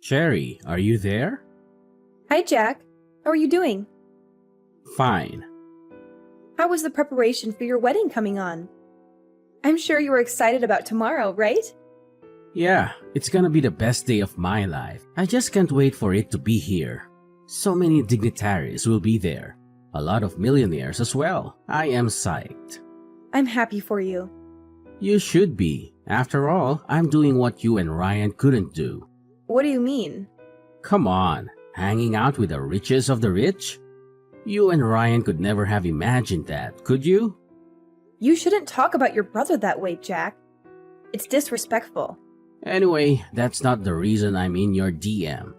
Cherry, are you there? Hi, Jack. How are you doing? Fine. How was the preparation for your wedding coming on? I'm sure you were excited about tomorrow, right? Yeah, it's gonna be the best day of my life. I just can't wait for it to be here. So many dignitaries will be there. A lot of millionaires as well. I am psyched. I'm happy for you. You should be. After all, I'm doing what you and Ryan couldn't do. What do you mean? Come on, hanging out with the richest of the rich? You and Ryan could never have imagined that, could you? You shouldn't talk about your brother that way, Jack. It's disrespectful. Anyway, that's not the reason I'm in your DM.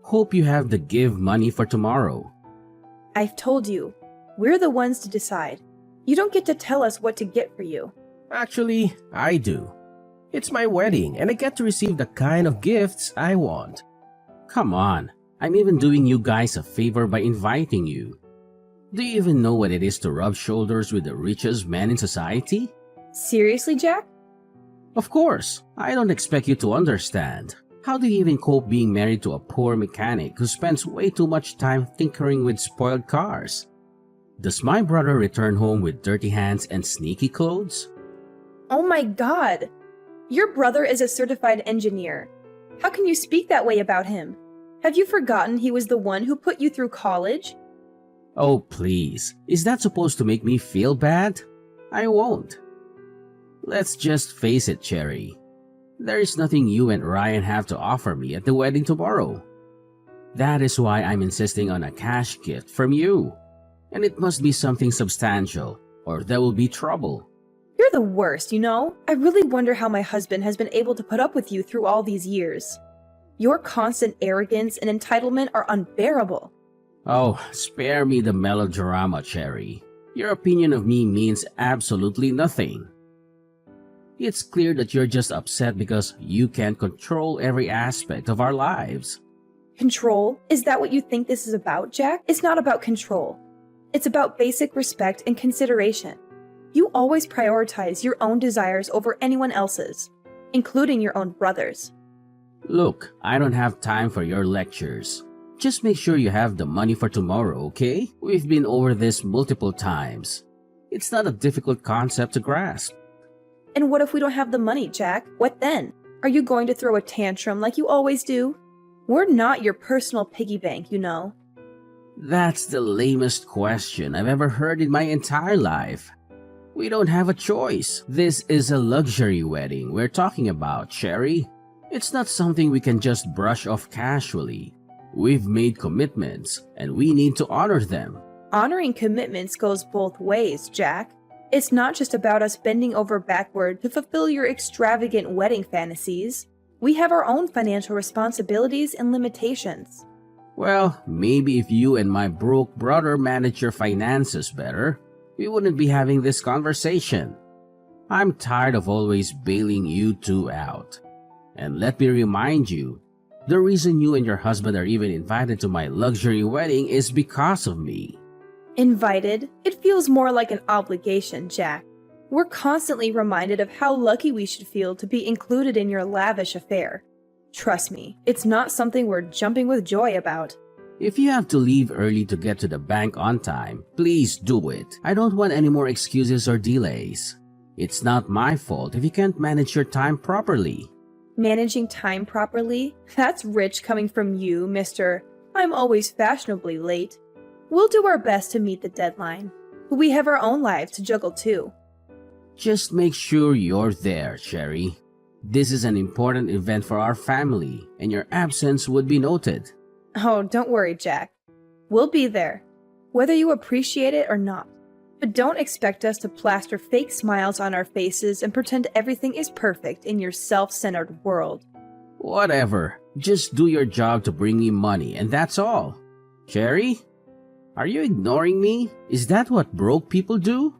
Hope you have the give money for tomorrow. I've told you, we're the ones to decide. You don't get to tell us what to get for you. Actually, I do. It's my wedding and I get to receive the kind of gifts I want. Come on, I'm even doing you guys a favor by inviting you. Do you even know what it is to rub shoulders with the richest man in society? Seriously, Jack? Of course, I don't expect you to understand. How do you even cope being married to a poor mechanic who spends way too much time tinkering with spoiled cars? Does my brother return home with dirty hands and sneaky clothes? Oh my God! Your brother is a certified engineer. How can you speak that way about him? Have you forgotten he was the one who put you through college? Oh please, is that supposed to make me feel bad? I won't. Let's just face it, Cherry. There is nothing you and Ryan have to offer me at the wedding tomorrow. That is why I'm insisting on a cash gift from you. And it must be something substantial, or there will be trouble. You're the worst, you know? I really wonder how my husband has been able to put up with you through all these years. Your constant arrogance and entitlement are unbearable. Oh, spare me the melodrama, Cherry. Your opinion of me means absolutely nothing. It's clear that you're just upset because you can't control every aspect of our lives. Control? Is that what you think this is about, Jack? It's not about control. It's about basic respect and consideration. You always prioritize your own desires over anyone else's, including your own brother's. Look, I don't have time for your lectures. Just make sure you have the money for tomorrow, okay? We've been over this multiple times. It's not a difficult concept to grasp. And what if we don't have the money, Jack? What then? Are you going to throw a tantrum like you always do? We're not your personal piggy bank, you know. That's the lamest question I've ever heard in my entire life. We don't have a choice. This is a luxury wedding we're talking about, Cherry. It's not something we can just brush off casually. We've made commitments, and we need to honor them. Honoring commitments goes both ways, Jack. It's not just about us bending over backward to fulfill your extravagant wedding fantasies. We have our own financial responsibilities and limitations. Well, maybe if you and my broke brother manage your finances better, we wouldn't be having this conversation. I'm tired of always bailing you two out. And let me remind you, the reason you and your husband are even invited to my luxury wedding is because of me. Invited? It feels more like an obligation, Jack. We're constantly reminded of how lucky we should feel to be included in your lavish affair. Trust me, it's not something we're jumping with joy about. If you have to leave early to get to the bank on time, please do it. I don't want any more excuses or delays. It's not my fault if you can't manage your time properly. Managing time properly? That's rich coming from you, Mr. I'm always fashionably late. We'll do our best to meet the deadline, but we have our own lives to juggle too. Just make sure you're there, Cherry. This is an important event for our family, and your absence would be noted. Oh, don't worry, Jack. We'll be there, whether you appreciate it or not. But don't expect us to plaster fake smiles on our faces and pretend everything is perfect in your self-centered world. Whatever. Just do your job to bring me money, and that's all. Cherry? Are you ignoring me? Is that what broke people do?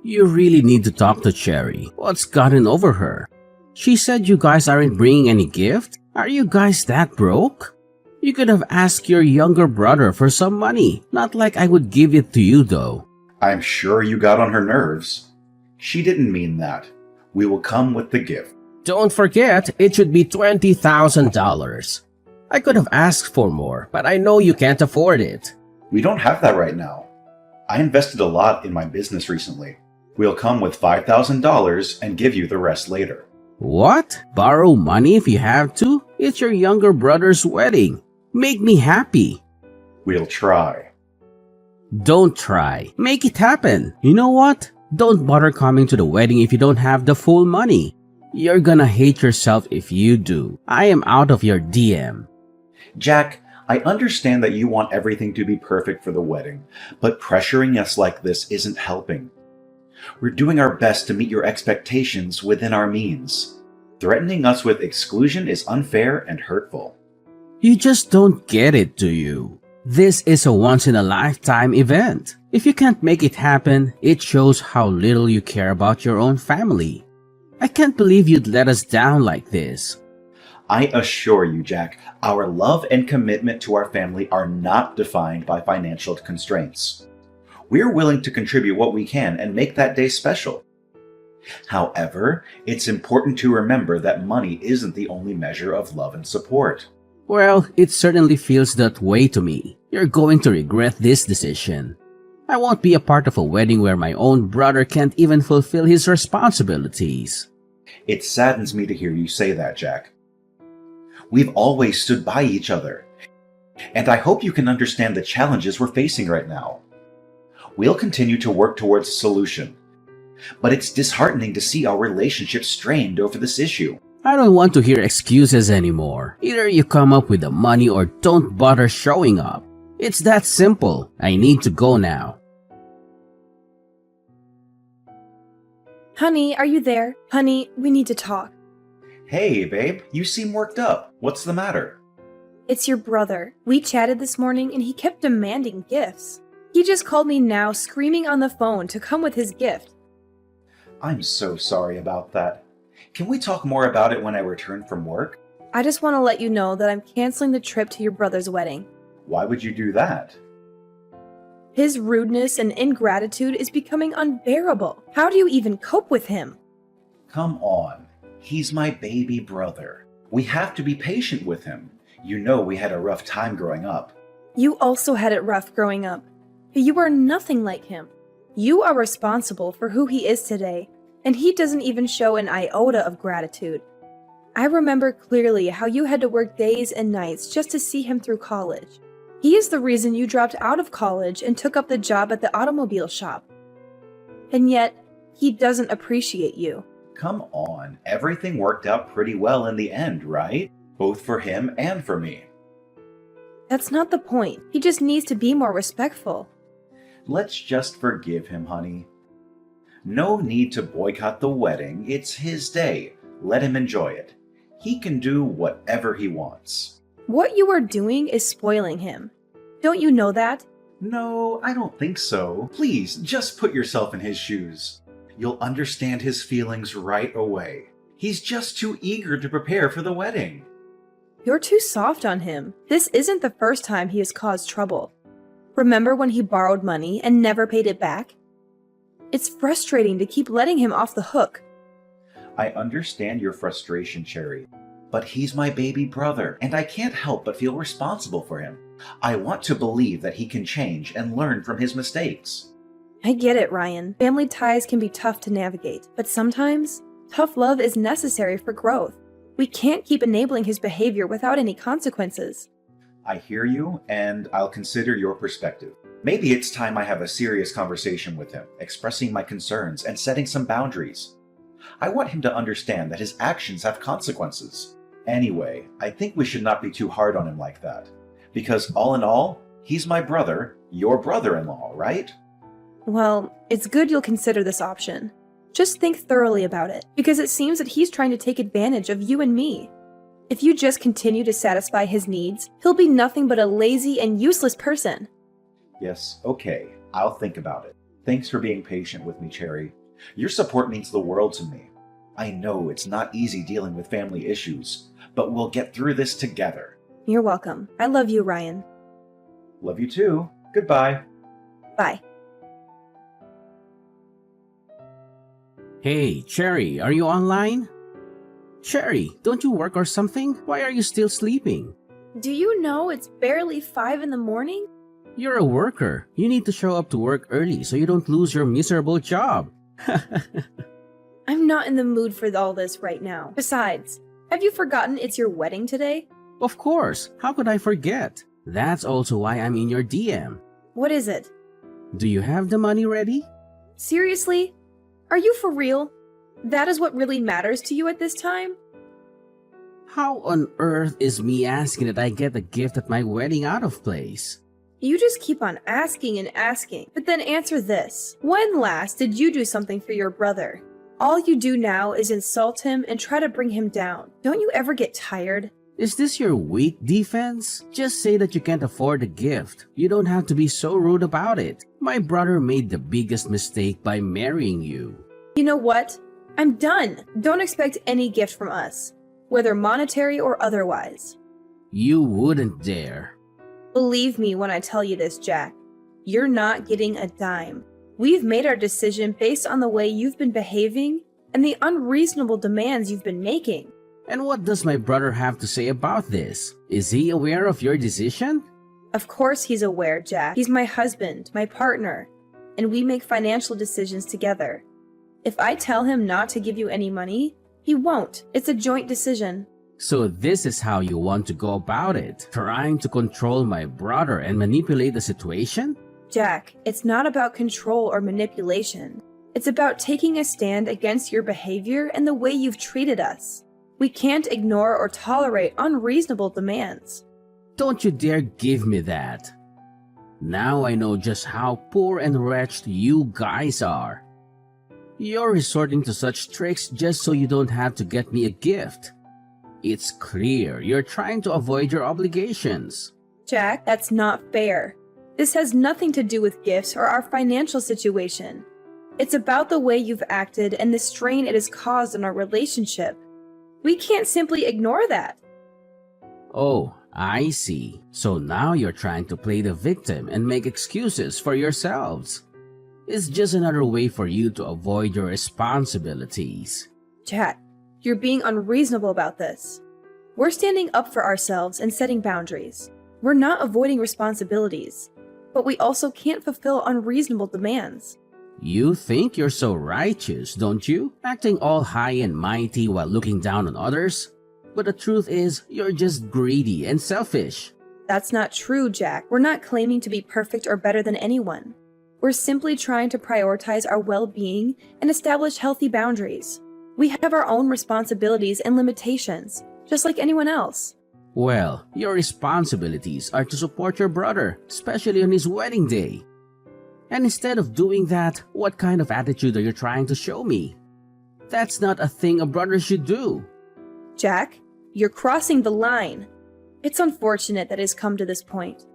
You really need to talk to Cherry. What's gotten over her? She said you guys aren't bringing any gift? Are you guys that broke? You could have asked your younger brother for some money. Not like I would give it to you though. I'm sure you got on her nerves. She didn't mean that. We will come with the gift. Don't forget, it should be $20,000. I could have asked for more, but I know you can't afford it. We don't have that right now. I invested a lot in my business recently. We'll come with $5,000 and give you the rest later. What? Borrow money if you have to? It's your younger brother's wedding. Make me happy. We'll try. Don't try. Make it happen. You know what? Don't bother coming to the wedding if you don't have the full money. You're gonna hate yourself if you do. I am out of your DM. Jack, I understand that you want everything to be perfect for the wedding, but pressuring us like this isn't helping. We're doing our best to meet your expectations within our means. Threatening us with exclusion is unfair and hurtful. You just don't get it, do you? This is a once-in-a-lifetime event. If you can't make it happen, it shows how little you care about your own family. I can't believe you'd let us down like this. I assure you, Jack, our love and commitment to our family are not defined by financial constraints. We're willing to contribute what we can and make that day special. However, it's important to remember that money isn't the only measure of love and support. Well, it certainly feels that way to me. You're going to regret this decision. I won't be a part of a wedding where my own brother can't even fulfill his responsibilities. It saddens me to hear you say that, Jack. We've always stood by each other, and I hope you can understand the challenges we're facing right now. We'll continue to work towards a solution, but it's disheartening to see our relationship strained over this issue. I don't want to hear excuses anymore. Either you come up with the money or don't bother showing up. It's that simple. I need to go now. Honey, are you there? Honey, we need to talk. Hey, babe, you seem worked up. What's the matter? It's your brother. We chatted this morning and he kept demanding gifts. He just called me now screaming on the phone to come with his gift. I'm so sorry about that. Can we talk more about it when I return from work? I just want to let you know that I'm canceling the trip to your brother's wedding. Why would you do that? His rudeness and ingratitude is becoming unbearable. How do you even cope with him? Come on. He's my baby brother. We have to be patient with him. You know we had a rough time growing up. You also had it rough growing up. You are nothing like him. You are responsible for who he is today, and he doesn't even show an iota of gratitude. I remember clearly how you had to work days and nights just to see him through college. He is the reason you dropped out of college and took up the job at the automobile shop. And yet, he doesn't appreciate you. Come on, everything worked out pretty well in the end, right? Both for him and for me. That's not the point. He just needs to be more respectful. Let's just forgive him, honey. No need to boycott the wedding. It's his day. Let him enjoy it. He can do whatever he wants. What you are doing is spoiling him. Don't you know that? No, I don't think so. Please, just put yourself in his shoes. You'll understand his feelings right away. He's just too eager to prepare for the wedding. You're too soft on him. This isn't the first time he has caused trouble. Remember when he borrowed money and never paid it back? It's frustrating to keep letting him off the hook. I understand your frustration, Cherry, but he's my baby brother, and I can't help but feel responsible for him. I want to believe that he can change and learn from his mistakes. I get it, Ryan. Family ties can be tough to navigate, but sometimes tough love is necessary for growth. We can't keep enabling his behavior without any consequences. I hear you, and I'll consider your perspective. Maybe it's time I have a serious conversation with him, expressing my concerns and setting some boundaries. I want him to understand that his actions have consequences. Anyway, I think we should not be too hard on him like that. Because all in all, he's my brother, your brother-in-law, right? Well, it's good you'll consider this option. Just think thoroughly about it, because it seems that he's trying to take advantage of you and me. If you just continue to satisfy his needs, he'll be nothing but a lazy and useless person. Yes, okay, I'll think about it. Thanks for being patient with me, Cherry. Your support means the world to me. I know it's not easy dealing with family issues, but we'll get through this together. You're welcome. I love you, Ryan. Love you too. Goodbye. Bye. Hey, Cherry, are you online? Cherry, don't you work or something? Why are you still sleeping? Do you know it's barely 5 in the morning? You're a worker. You need to show up to work early so you don't lose your miserable job. I'm not in the mood for all this right now. Besides, have you forgotten it's your wedding today? Of course. How could I forget? That's also why I'm in your DM. What is it? Do you have the money ready? Seriously? Are you for real? That is what really matters to you at this time? How on earth is me asking that I get a gift at my wedding out of place? You just keep on asking and asking, but then answer this. When last did you do something for your brother? All you do now is insult him and try to bring him down. Don't you ever get tired? Is this your weak defense? Just say that you can't afford a gift. You don't have to be so rude about it. My brother made the biggest mistake by marrying you. You know what? I'm done. Don't expect any gift from us, whether monetary or otherwise. You wouldn't dare. Believe me when I tell you this, Jack. You're not getting a dime. We've made our decision based on the way you've been behaving and the unreasonable demands you've been making. And what does my brother have to say about this? Is he aware of your decision? Of course he's aware, Jack. He's my husband, my partner, and we make financial decisions together. If I tell him not to give you any money, he won't. It's a joint decision. So this is how you want to go about it? Trying to control my brother and manipulate the situation? Jack, it's not about control or manipulation. It's about taking a stand against your behavior and the way you've treated us. We can't ignore or tolerate unreasonable demands. Don't you dare give me that. Now I know just how poor and wretched you guys are. You're resorting to such tricks just so you don't have to get me a gift. It's clear you're trying to avoid your obligations. Jack, that's not fair. This has nothing to do with gifts or our financial situation. It's about the way you've acted and the strain it has caused on our relationship. We can't simply ignore that. Oh, I see. So now you're trying to play the victim and make excuses for yourselves. It's just another way for you to avoid your responsibilities. Jack, you're being unreasonable about this. We're standing up for ourselves and setting boundaries. We're not avoiding responsibilities, but we also can't fulfill unreasonable demands. You think you're so righteous, don't you? Acting all high and mighty while looking down on others? But the truth is, you're just greedy and selfish. That's not true, Jack. We're not claiming to be perfect or better than anyone. We're simply trying to prioritize our well-being and establish healthy boundaries. We have our own responsibilities and limitations, just like anyone else. Well, your responsibilities are to support your brother, especially on his wedding day. And instead of doing that, what kind of attitude are you trying to show me? That's not a thing a brother should do. Jack, you're crossing the line. It's unfortunate that it's come to this point.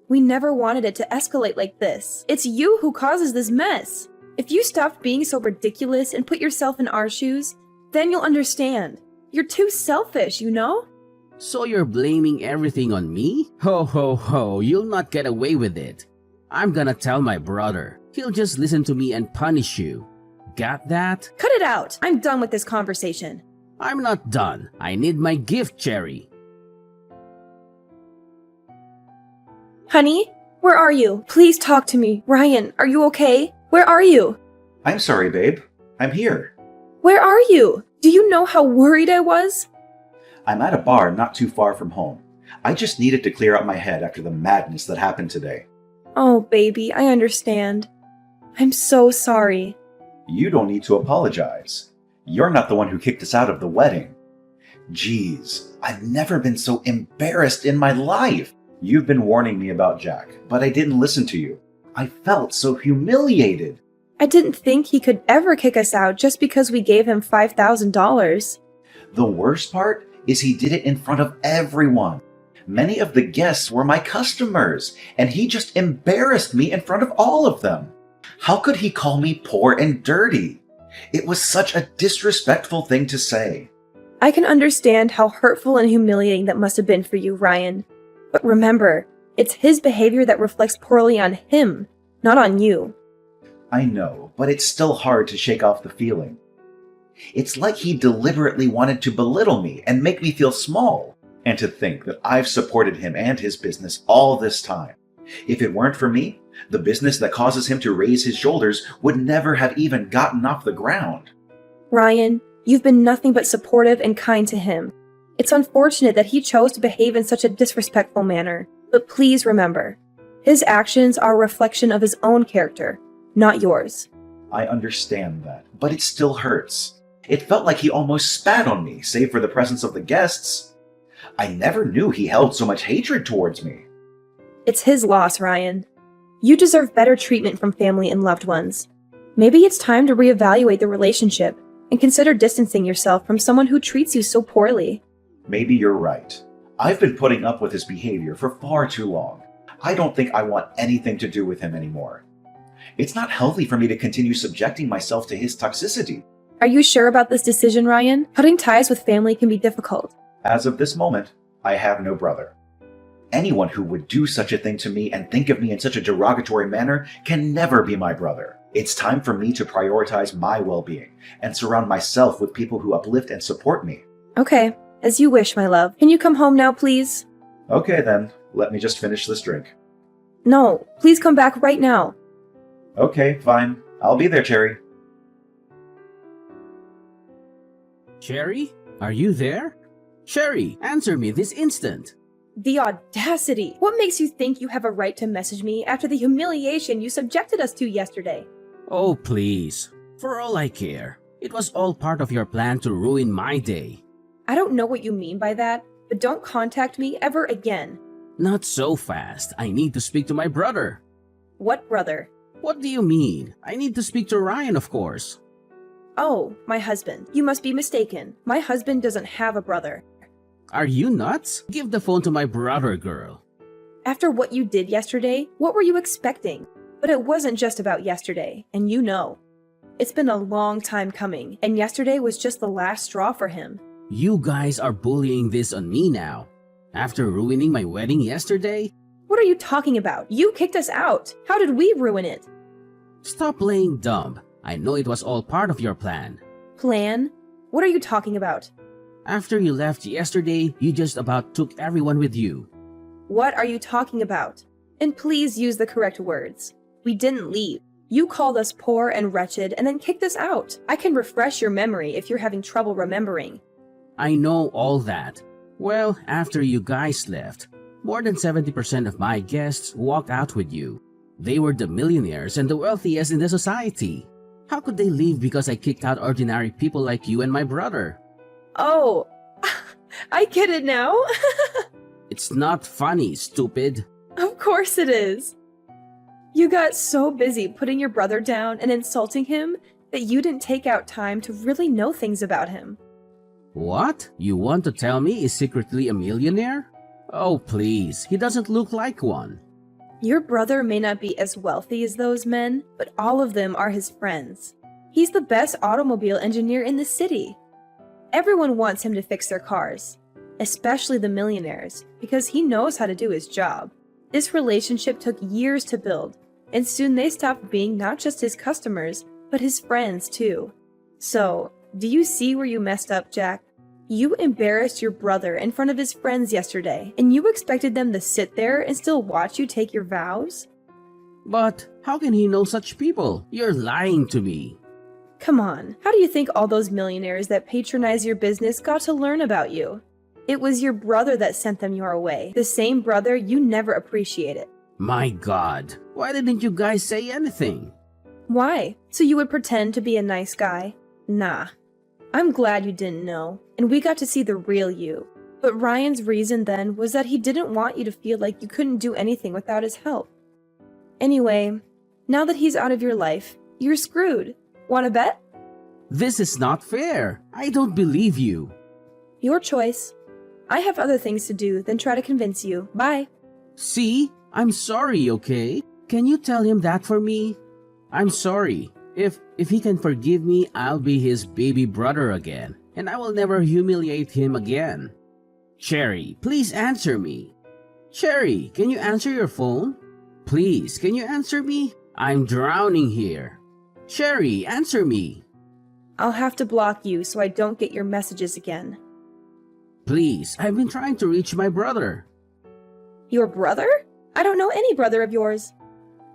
We never wanted it to escalate like this. It's you who causes this mess. If you stopped being so ridiculous and put yourself in our shoes, then you'll understand. You're too selfish, you know? So you're blaming everything on me? Ho ho ho, you'll not get away with it. I'm gonna tell my brother. He'll just listen to me and punish you. Got that? Cut it out! I'm done with this conversation. I'm not done. I need my gift, Cherry. Honey, where are you? Please talk to me. Ryan, are you okay? Where are you? I'm sorry, babe. I'm here. Where are you? Do you know how worried I was? I'm at a bar not too far from home. I just needed to clear out my head after the madness that happened today. Oh, baby, I understand. I'm so sorry. You don't need to apologize. You're not the one who kicked us out of the wedding. Jeez, I've never been so embarrassed in my life. You've been warning me about Jack, but I didn't listen to you. I felt so humiliated. I didn't think he could ever kick us out just because we gave him $5,000. The worst part is he did it in front of everyone. Many of the guests were my customers, and he just embarrassed me in front of all of them. How could he call me poor and dirty? It was such a disrespectful thing to say. I can understand how hurtful and humiliating that must have been for you, Ryan. But remember, it's his behavior that reflects poorly on him, not on you. I know, but it's still hard to shake off the feeling. It's like he deliberately wanted to belittle me and make me feel small. And to think that I've supported him and his business all this time. If it weren't for me, the business that causes him to raise his shoulders would never have even gotten off the ground. Ryan, you've been nothing but supportive and kind to him. It's unfortunate that he chose to behave in such a disrespectful manner, but please remember, his actions are a reflection of his own character, not yours. I understand that, but it still hurts. It felt like he almost spat on me, save for the presence of the guests. I never knew he held so much hatred towards me. It's his loss, Ryan. You deserve better treatment from family and loved ones. Maybe it's time to reevaluate the relationship and consider distancing yourself from someone who treats you so poorly. Maybe you're right. I've been putting up with his behavior for far too long. I don't think I want anything to do with him anymore. It's not healthy for me to continue subjecting myself to his toxicity. Are you sure about this decision, Ryan? Cutting ties with family can be difficult. As of this moment, I have no brother. Anyone who would do such a thing to me and think of me in such a derogatory manner can never be my brother. It's time for me to prioritize my well-being and surround myself with people who uplift and support me. Okay, as you wish, my love. Can you come home now, please? Okay then, let me just finish this drink. No, please come back right now. Okay, fine. I'll be there, Cherry. Cherry? Are you there? Cherry, answer me this instant. The audacity! What makes you think you have a right to message me after the humiliation you subjected us to yesterday? Oh, please. For all I care, it was all part of your plan to ruin my day. I don't know what you mean by that, but don't contact me ever again. Not so fast. I need to speak to my brother. What brother? What do you mean? I need to speak to Ryan, of course. Oh, my husband. You must be mistaken. My husband doesn't have a brother. Are you nuts? Give the phone to my brother, girl. After what you did yesterday, what were you expecting? But it wasn't just about yesterday, and you know. It's been a long time coming, and yesterday was just the last straw for him. You guys are bullying this on me now. After ruining my wedding yesterday? What are you talking about? You kicked us out. How did we ruin it? Stop playing dumb. I know it was all part of your plan. Plan? What are you talking about? After you left yesterday, you just about took everyone with you. What are you talking about? And please use the correct words. We didn't leave. You called us poor and wretched and then kicked us out. I can refresh your memory if you're having trouble remembering. I know all that. Well, after you guys left, more than 70% of my guests walked out with you. They were the millionaires and the wealthiest in the society. How could they leave because I kicked out ordinary people like you and my brother? Oh, I get it now. It's not funny, stupid. Of course it is. You got so busy putting your brother down and insulting him that you didn't take out time to really know things about him. What? You want to tell me he's secretly a millionaire? Oh, please, he doesn't look like one. Your brother may not be as wealthy as those men, but all of them are his friends. He's the best automobile engineer in the city. Everyone wants him to fix their cars, especially the millionaires, because he knows how to do his job. This relationship took years to build, and soon they stopped being not just his customers, but his friends too. So, do you see where you messed up, Jack? You embarrassed your brother in front of his friends yesterday, and you expected them to sit there and still watch you take your vows? But how can he know such people? You're lying to me. Come on, how do you think all those millionaires that patronize your business got to learn about you? It was your brother that sent them your way, the same brother you never appreciated. My God, why didn't you guys say anything? Why? So you would pretend to be a nice guy? Nah. I'm glad you didn't know, and we got to see the real you. But Ryan's reason then was that he didn't want you to feel like you couldn't do anything without his help. Anyway, now that he's out of your life, you're screwed. Wanna bet? This is not fair. I don't believe you. Your choice. I have other things to do than try to convince you. Bye. See? I'm sorry, okay? Can you tell him that for me? I'm sorry. If he can forgive me, I'll be his baby brother again, and I will never humiliate him again. Cherry, please answer me. Cherry, can you answer your phone? Please, can you answer me? I'm drowning here. Cherry, answer me. I'll have to block you so I don't get your messages again. Please, I've been trying to reach my brother. Your brother? I don't know any brother of yours.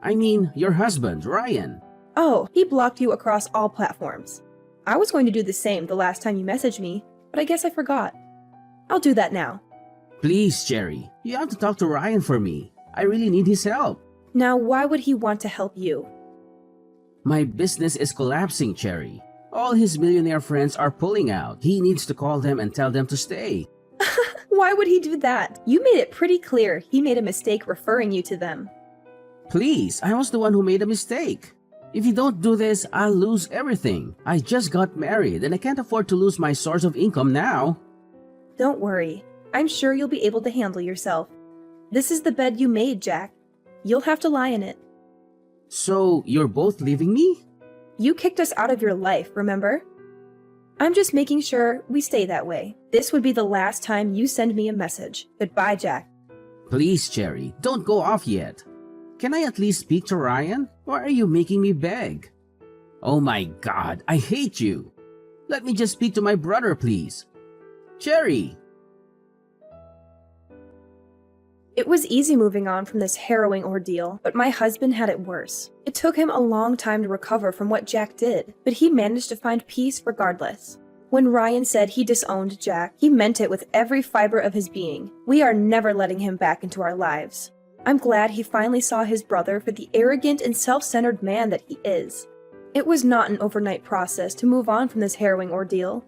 I mean, your husband, Ryan. Oh, he blocked you across all platforms. I was going to do the same the last time you messaged me, but I guess I forgot. I'll do that now. Please, Cherry, you have to talk to Ryan for me. I really need his help. Now, why would he want to help you? My business is collapsing, Cherry. All his millionaire friends are pulling out. He needs to call them and tell them to stay. Why would he do that? You made it pretty clear he made a mistake referring you to them. Please, I was the one who made a mistake. If you don't do this, I'll lose everything. I just got married and I can't afford to lose my source of income now. Don't worry. I'm sure you'll be able to handle yourself. This is the bed you made, Jack. You'll have to lie in it. So, you're both leaving me? You kicked us out of your life, remember? I'm just making sure we stay that way. This would be the last time you send me a message. Goodbye, Jack. Please, Cherry, don't go off yet. Can I at least speak to Ryan? Why are you making me beg? Oh my God, I hate you. Let me just speak to my brother, please. Cherry! It was easy moving on from this harrowing ordeal, but my husband had it worse. It took him a long time to recover from what Jack did, but he managed to find peace regardless. When Ryan said he disowned Jack, he meant it with every fiber of his being. We are never letting him back into our lives. I'm glad he finally saw his brother for the arrogant and self-centered man that he is. It was not an overnight process to move on from this harrowing ordeal,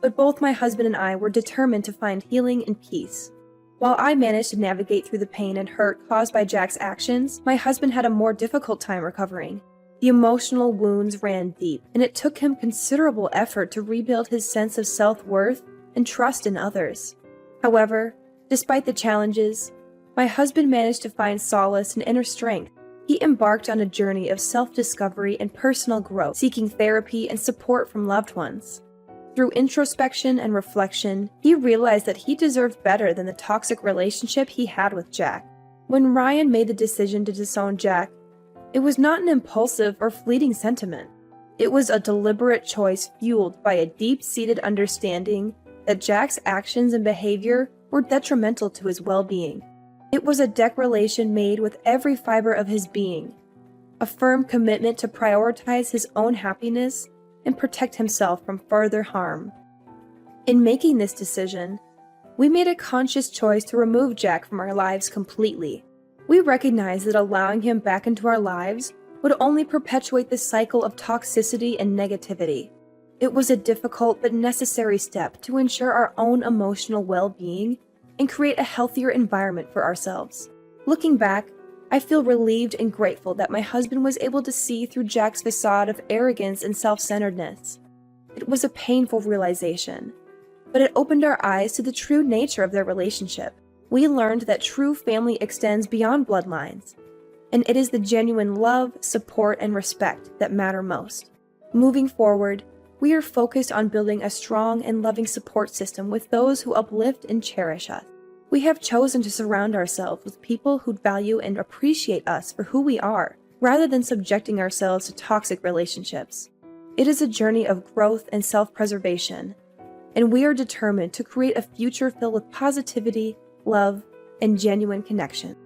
but both my husband and I were determined to find healing and peace. While I managed to navigate through the pain and hurt caused by Jack's actions, my husband had a more difficult time recovering. The emotional wounds ran deep, and it took him considerable effort to rebuild his sense of self-worth and trust in others. However, despite the challenges, my husband managed to find solace and inner strength. He embarked on a journey of self-discovery and personal growth, seeking therapy and support from loved ones. Through introspection and reflection, he realized that he deserved better than the toxic relationship he had with Jack. When Ryan made the decision to disown Jack, it was not an impulsive or fleeting sentiment. It was a deliberate choice fueled by a deep-seated understanding that Jack's actions and behavior were detrimental to his well-being. It was a declaration made with every fiber of his being, a firm commitment to prioritize his own happiness and protect himself from further harm. In making this decision, we made a conscious choice to remove Jack from our lives completely. We recognized that allowing him back into our lives would only perpetuate the cycle of toxicity and negativity. It was a difficult but necessary step to ensure our own emotional well-being and create a healthier environment for ourselves. Looking back, I feel relieved and grateful that my husband was able to see through Jack's facade of arrogance and self-centeredness. It was a painful realization, but it opened our eyes to the true nature of their relationship. We learned that true family extends beyond bloodlines, and it is the genuine love, support, and respect that matter most. Moving forward, we are focused on building a strong and loving support system with those who uplift and cherish us. We have chosen to surround ourselves with people who value and appreciate us for who we are, rather than subjecting ourselves to toxic relationships. It is a journey of growth and self-preservation, and we are determined to create a future filled with positivity, love, and genuine connection.